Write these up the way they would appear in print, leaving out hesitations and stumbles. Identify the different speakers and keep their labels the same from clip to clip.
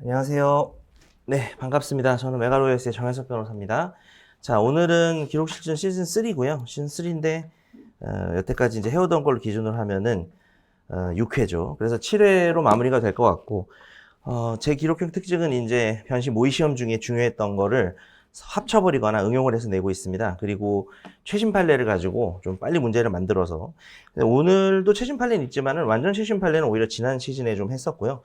Speaker 1: 안녕하세요. 네, 반갑습니다. 저는 메가로이스의 정현석 변호사입니다. 자, 오늘은 기록실전 시즌 3고요. 시즌 3인데, 여태까지 이제 해오던 걸로 기준으로 하면은, 6회죠. 그래서 7회로 마무리가 될 것 같고, 제 기록형 특징은 이제 변시 모의 시험 중에 중요했던 거를 합쳐버리거나 응용을 해서 내고 있습니다. 그리고 최신 판례를 가지고 좀 빨리 문제를 만들어서, 오늘도 최신 판례는 있지만은 완전 최신 판례는 오히려 지난 시즌에 좀 했었고요.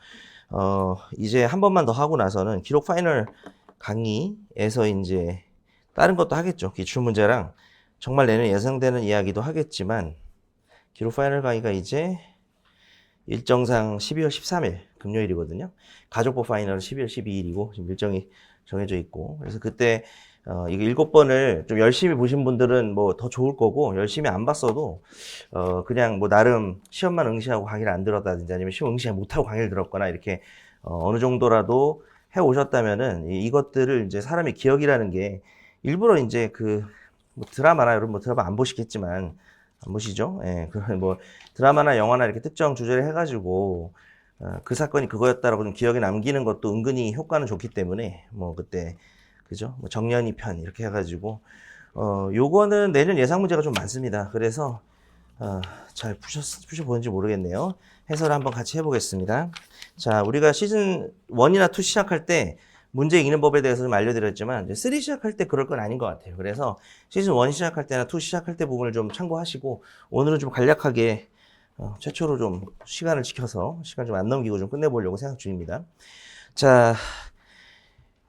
Speaker 1: 이제 한 번만 더 하고 나서는 기록 파이널 강의에서 이제 다른 것도 하겠죠. 기출 문제랑 정말 내년 예상되는 이야기도 하겠지만 기록 파이널 강의가 이제 일정상 12월 13일 금요일이거든요. 가족부 파이널은 12월 12일이고 지금 일정이 정해져 있고 그래서 그때 이거 7번을 좀 열심히 보신 분들은 뭐 더 좋을 거고 열심히 안 봤어도 그냥 뭐 나름 시험만 응시하고 강의를 안 들었다든지 아니면 시험 응시 못하고 강의를 들었거나 이렇게 어느 정도라도 해 오셨다면은 이것들을 이제 사람의 기억이라는 게 일부러 이제 뭐 드라마나 여러분 뭐 드라마 안 보시겠지만 안 보시죠? 예, 뭐 드라마나 영화나 이렇게 특정 주제를 해가지고 그 사건이 그거였다라고 좀 기억에 남기는 것도 은근히 효과는 좋기 때문에 뭐 그때 그죠? 뭐 정년이 편 이렇게 해가지고 요거는 내년 예상 문제가 좀 많습니다. 그래서 잘 푸셔보는지 모르겠네요. 해설을 한번 같이 해보겠습니다. 자, 우리가 시즌 1이나 2 시작할 때 문제 읽는 법에 대해서 좀 알려드렸지만 이제 3 시작할 때 그럴 건 아닌 것 같아요. 그래서 시즌 1 시작할 때나 2 시작할 때 부분을 좀 참고하시고 오늘은 좀 간략하게 최초로 좀 시간을 지켜서 시간 좀 안 넘기고 좀 끝내보려고 생각 중입니다. 자,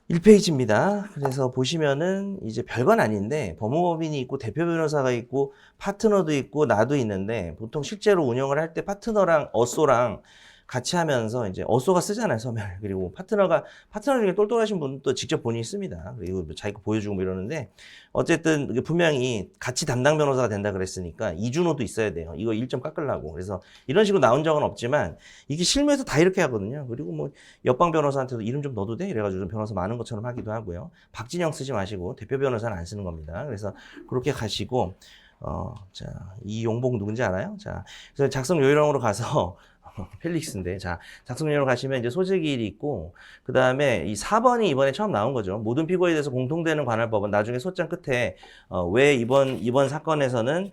Speaker 1: 1페이지입니다. 그래서 보시면은 이제 별건 아닌데 법무법인이 있고 대표 변호사가 있고 파트너도 있고 나도 있는데 보통 실제로 운영을 할 때 파트너랑 어쏘랑 같이 하면서 이제 어쏘가 쓰잖아요, 서면. 그리고 파트너 중에 똘똘하신 분도 직접 본인이 씁니다. 그리고 자기 거 보여주고 뭐 이러는데 어쨌든 분명히 같이 담당 변호사가 된다 그랬으니까 이준호도 있어야 돼요. 이거 1점 깎으려고. 그래서 이런 식으로 나온 적은 없지만 이게 실무에서 다 이렇게 하거든요. 그리고 뭐 옆방 변호사한테도 이름 좀 넣어도 돼? 이래가지고 좀 변호사 많은 것처럼 하기도 하고요. 박진영 쓰지 마시고 대표 변호사는 안 쓰는 겁니다. 그래서 그렇게 가시고 자, 이 용복 누군지 알아요? 자, 그래서 작성 요령으로 가서 펠릭스인데, 자, 작성 요령으로 가시면 이제 소재기일이 있고, 그 다음에 이 4번이 이번에 처음 나온 거죠. 모든 피고에 대해서 공통되는 관할법은 나중에 소장 끝에, 왜 이번 사건에서는,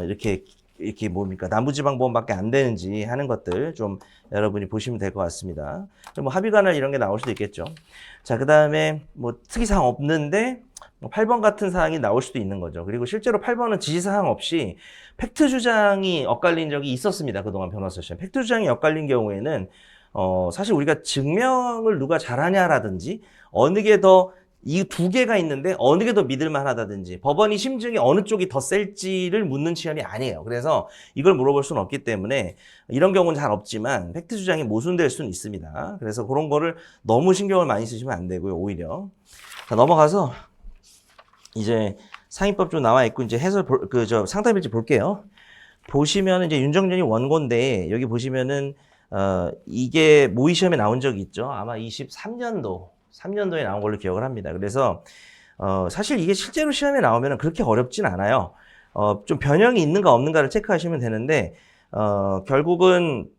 Speaker 1: 이렇게 뭡니까, 남부지방법원밖에 안 되는지 하는 것들 좀 여러분이 보시면 될 것 같습니다. 뭐 합의관할 이런 게 나올 수도 있겠죠. 자, 그 다음에 뭐 특이사항 없는데, 8번 같은 사항이 나올 수도 있는 거죠. 그리고 실제로 8번은 지시사항 없이 팩트 주장이 엇갈린 적이 있었습니다. 그동안 변호사 시험. 팩트 주장이 엇갈린 경우에는, 사실 우리가 증명을 누가 잘하냐라든지, 어느 게 더, 이 두 개가 있는데 어느 게 더 믿을만 하다든지, 법원이 심증이 어느 쪽이 더 셀지를 묻는 시험이 아니에요. 그래서 이걸 물어볼 수는 없기 때문에, 이런 경우는 잘 없지만, 팩트 주장이 모순될 수는 있습니다. 그래서 그런 거를 너무 신경을 많이 쓰시면 안 되고요, 오히려. 자, 넘어가서, 이제 상위법 좀 나와 있고 이제 상담일지 볼게요. 보시면 이제 윤정전이 원고인데 여기 보시면은 이게 모의 시험에 나온 적이 있죠. 아마 3년도에 나온 걸로 기억을 합니다. 그래서 사실 이게 실제로 시험에 나오면 그렇게 어렵진 않아요. 좀 변형이 있는가 없는가를 체크하시면 되는데 결국은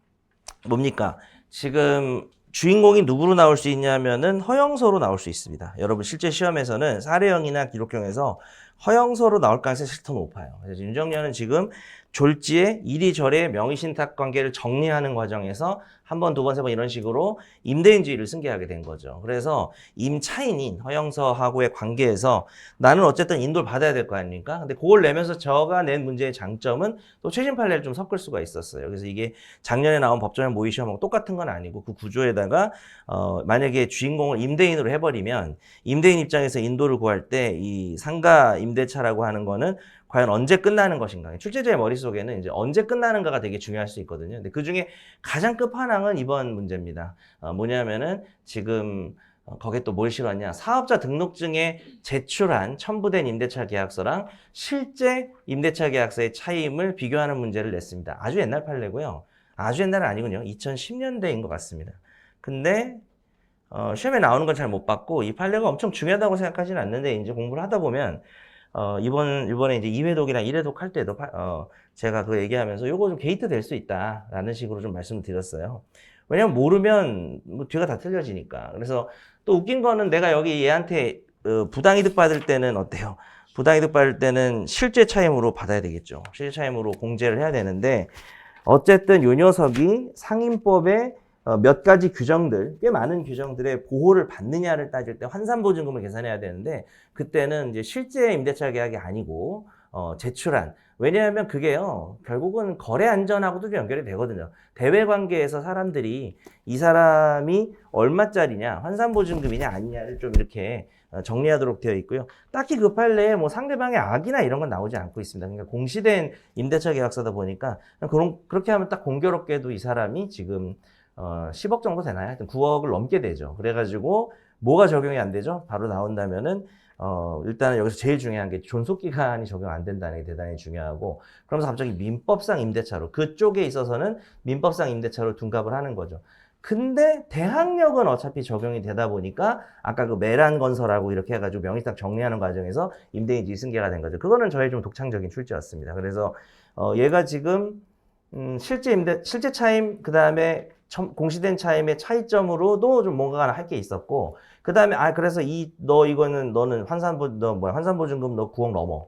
Speaker 1: 뭡니까? 지금 주인공이 누구로 나올 수 있냐면은 허영서로 나올 수 있습니다. 여러분 실제 시험에서는 사례형이나 기록형에서 허영서로 나올 가능성이 실제 더 높아요. 그래서 윤정년은 지금 졸지에 이리저리 명의신탁 관계를 정리하는 과정에서 한 번, 두 번, 세 번 이런 식으로 임대인주의를 승계하게 된 거죠. 그래서 임차인인 허영서하고의 관계에서 나는 어쨌든 인도를 받아야 될 거 아닙니까? 근데 그걸 내면서 저가 낸 문제의 장점은 또 최신 판례를 좀 섞을 수가 있었어요. 그래서 이게 작년에 나온 법정형 모의 시험하고 똑같은 건 아니고 그 구조에다가 만약에 주인공을 임대인으로 해버리면 임대인 입장에서 인도를 구할 때 이 상가 임대차라고 하는 거는 과연 언제 끝나는 것인가. 출제자의 머릿속에는 이제 언제 끝나는가가 되게 중요할 수 있거든요. 근데 그 중에 가장 끝판왕은 이번 문제입니다. 뭐냐면은 지금 거기에 또 뭘 실었냐. 사업자 등록증에 제출한 첨부된 임대차 계약서랑 실제 임대차 계약서의 차이임을 비교하는 문제를 냈습니다. 아주 옛날 판례고요. 아주 옛날은 아니군요. 2010년대인 것 같습니다. 근데 시험에 나오는 건 잘 못 봤고 이 판례가 엄청 중요하다고 생각하지는 않는데 이제 공부를 하다 보면 이번에 이제 2회독이랑 1회독 할 때도 제가 그거 얘기하면서 요거 좀 게이트 될 수 있다라는 식으로 좀 말씀을 드렸어요. 왜냐면 모르면 뭐 뒤가 다 틀려지니까. 그래서 또 웃긴 거는 내가 여기 얘한테 부당이득 받을 때는 어때요? 부당이득 받을 때는 실제 차임으로 받아야 되겠죠. 실제 차임으로 공제를 해야 되는데 어쨌든 요 녀석이 상임법의 몇 가지 규정들, 꽤 많은 규정들의 보호를 받느냐를 따질 때 환산보증금을 계산해야 되는데 그때는 이제 실제 임대차 계약이 아니고 제출한, 왜냐하면 그게요 결국은 거래 안전하고도 좀 연결이 되거든요. 대외 관계에서 사람들이 이 사람이 얼마짜리냐, 환산보증금이냐 아니냐를 좀 이렇게 정리하도록 되어 있고요. 딱히 그 판례에 뭐 상대방의 악이나 이런 건 나오지 않고 있습니다. 그러니까 공시된 임대차 계약서다 보니까 그렇게 하면 딱 공교롭게도 이 사람이 지금 10억 정도 되나요? 하여튼 9억을 넘게 되죠. 그래가지고 뭐가 적용이 안 되죠? 바로 나온다면은 일단은 여기서 제일 중요한 게 존속기간이 적용 안 된다는 게 대단히 중요하고, 그러면서 갑자기 민법상 임대차로, 그쪽에 있어서는 민법상 임대차로 둔갑을 하는 거죠. 근데 대항력은 어차피 적용이 되다 보니까 아까 그 메란건설하고 이렇게 해가지고 명의상 정리하는 과정에서 임대인지 승계가 된 거죠. 그거는 저의 좀 독창적인 출제였습니다. 그래서 얘가 지금 실제 차임, 그 다음에 공시된 차임의 차이점으로도 좀 뭔가 할 게 있었고, 그 다음에 그래서 너는 환산보증금 너 9억 넘어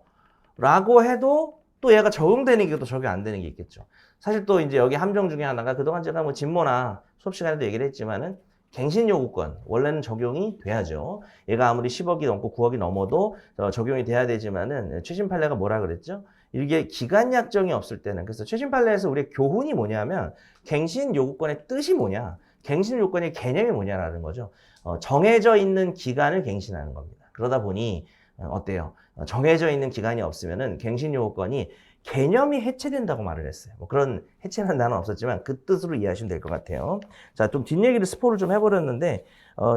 Speaker 1: 라고 해도 또 얘가 적용되는 게 또 적용 안 되는 게 있겠죠. 사실 또 이제 여기 함정 중에 하나가, 그동안 제가 뭐 진모나 수업 시간에도 얘기를 했지만은 갱신요구권 원래는 적용이 돼야죠. 얘가 아무리 10억이 넘고 9억이 넘어도 적용이 돼야 되지만은 최신 판례가 뭐라 그랬죠? 이게 기간 약정이 없을 때는, 그래서 최신 판례에서 우리의 교훈이 뭐냐면 갱신 요구권의 뜻이 뭐냐, 갱신 요건의 개념이 뭐냐라는 거죠. 정해져 있는 기간을 갱신하는 겁니다. 그러다 보니 어때요? 정해져 있는 기간이 없으면은 갱신 요구권이 개념이 해체된다고 말을 했어요. 뭐 그런 해체라는 단어는 없었지만 그 뜻으로 이해하시면 될 것 같아요. 자, 좀 뒷얘기를 스포를 좀 해버렸는데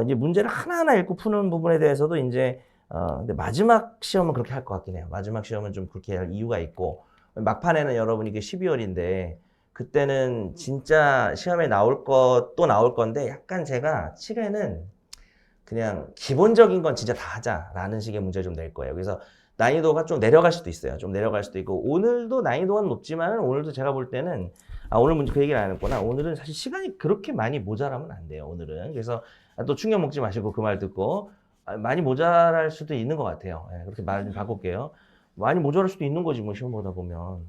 Speaker 1: 이제 문제를 하나하나 읽고 푸는 부분에 대해서도 이제 근데 마지막 시험은 그렇게 할 것 같긴 해요. 마지막 시험은 좀 그렇게 할 이유가 있고, 막판에는 여러분 이게 12월인데 그때는 진짜 시험에 또 나올 건데 약간 제가 7회는 그냥 기본적인 건 진짜 다 하자라는 식의 문제 좀 낼 거예요. 그래서 난이도가 좀 내려갈 수도 있어요. 좀 내려갈 수도 있고, 오늘도 난이도가 높지만 오늘도 제가 볼 때는 오늘 문제 그 얘기를 안 했구나. 오늘은 사실 시간이 그렇게 많이 모자라면 안 돼요. 오늘은. 그래서 또 충격 먹지 마시고 그 말 듣고 많이 모자랄 수도 있는 것 같아요. 예, 그렇게 말 좀 바꿀게요. 많이 모자랄 수도 있는 거지 뭐 시험 보다 보면.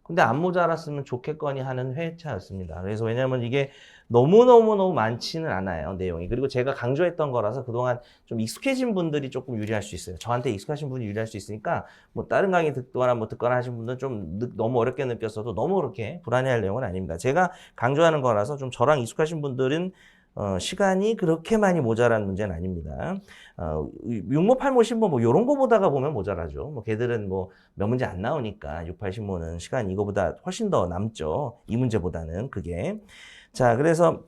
Speaker 1: 근데 안 모자랐으면 좋겠거니 하는 회차였습니다. 그래서 왜냐면 이게 너무너무 많지는 않아요, 내용이. 그리고 제가 강조했던 거라서 그동안 좀 익숙해진 분들이 조금 유리할 수 있어요. 저한테 익숙하신 분이 유리할 수 있으니까 뭐 다른 강의 듣거나 하신 분들은 좀 너무 어렵게 느꼈어도 너무 그렇게 불안해할 내용은 아닙니다. 제가 강조하는 거라서 좀 저랑 익숙하신 분들은 시간이 그렇게 많이 모자란 문제는 아닙니다. 육모, 팔모, 신모 뭐 요런 거 보다가 보면 모자라죠. 뭐 걔들은 뭐 몇 문제 안 나오니까 6, 8, 신모는 시간 이거보다 훨씬 더 남죠. 이 문제보다는 그게. 자, 그래서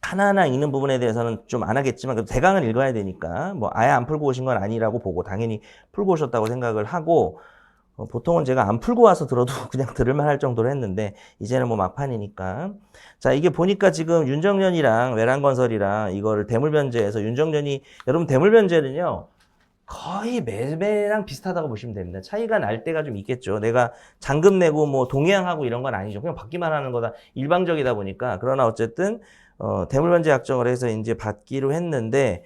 Speaker 1: 하나하나 읽는 부분에 대해서는 좀 안 하겠지만 그래도 대강은 읽어야 되니까 뭐 아예 안 풀고 오신 건 아니라고 보고 당연히 풀고 오셨다고 생각을 하고, 보통은 제가 안 풀고 와서 들어도 그냥 들을만 할 정도로 했는데 이제는 뭐 막판이니까. 자, 이게 보니까 지금 윤정년이랑 외란건설이랑 이거를 대물변제해서 여러분 대물변제는요 거의 매매랑 비슷하다고 보시면 됩니다. 차이가 날 때가 좀 있겠죠. 내가 잔금 내고 뭐 동의항하고 이런 건 아니죠. 그냥 받기만 하는 거다. 일방적이다 보니까. 그러나 어쨌든 대물변제 약정을 해서 이제 받기로 했는데,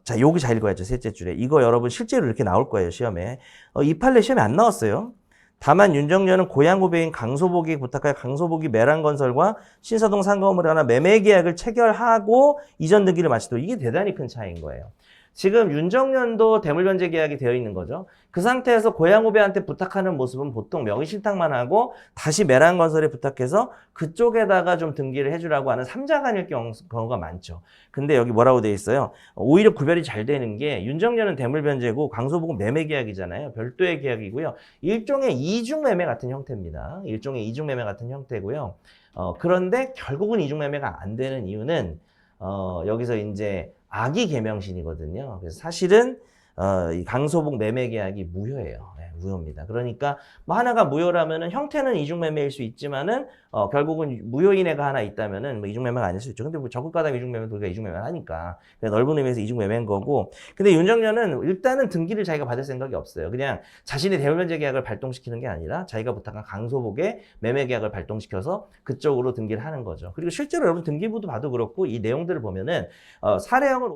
Speaker 1: 자, 여기 잘 읽어야죠. 셋째 줄에. 이거 여러분 실제로 이렇게 나올 거예요, 시험에. 이 판례 시험에 안 나왔어요. 다만 윤정년은 고향 후배인 강소복이 부탁하여 강소복이 메란건설과 신사동 상가건물에 관한 매매 계약을 체결하고 이전 등기를 마치도록. 이게 대단히 큰 차이인 거예요. 지금 윤정년도 대물변제 계약이 되어 있는 거죠. 그 상태에서 고향 후배한테 부탁하는 모습은 보통 명의신탁만 하고 다시 메란건설에 부탁해서 그쪽에다가 좀 등기를 해주라고 하는 삼자간일 경우가 많죠. 근데 여기 뭐라고 돼 있어요? 오히려 구별이 잘 되는 게 윤정년은 대물변제고 강소복은 매매계약이잖아요. 별도의 계약이고요. 일종의 이중매매 같은 형태입니다. 일종의 이중매매 같은 형태고요. 그런데 결국은 이중매매가 안 되는 이유는 여기서 이제 악의 계명신이거든요. 그래서 사실은 이 강소복 매매 계약이 무효예요. 네, 무효입니다. 그러니까 뭐 하나가 무효라면은 형태는 이중매매일 수 있지만은 결국은 무효인해가 하나 있다면은 뭐 이중매매가 아닐 수 있죠. 근데 뭐 적극가담 이중매매도 우리가 이중매매를 하니까 넓은 의미에서 이중매매인 거고. 근데 윤석열은 일단은 등기를 자기가 받을 생각이 없어요. 그냥 자신의 대물면제 계약을 발동시키는 게 아니라 자기가 부탁한 강소복의 매매 계약을 발동시켜서 그쪽으로 등기를 하는 거죠. 그리고 실제로 여러분 등기부도 봐도 그렇고 이 내용들을 보면은 사례형을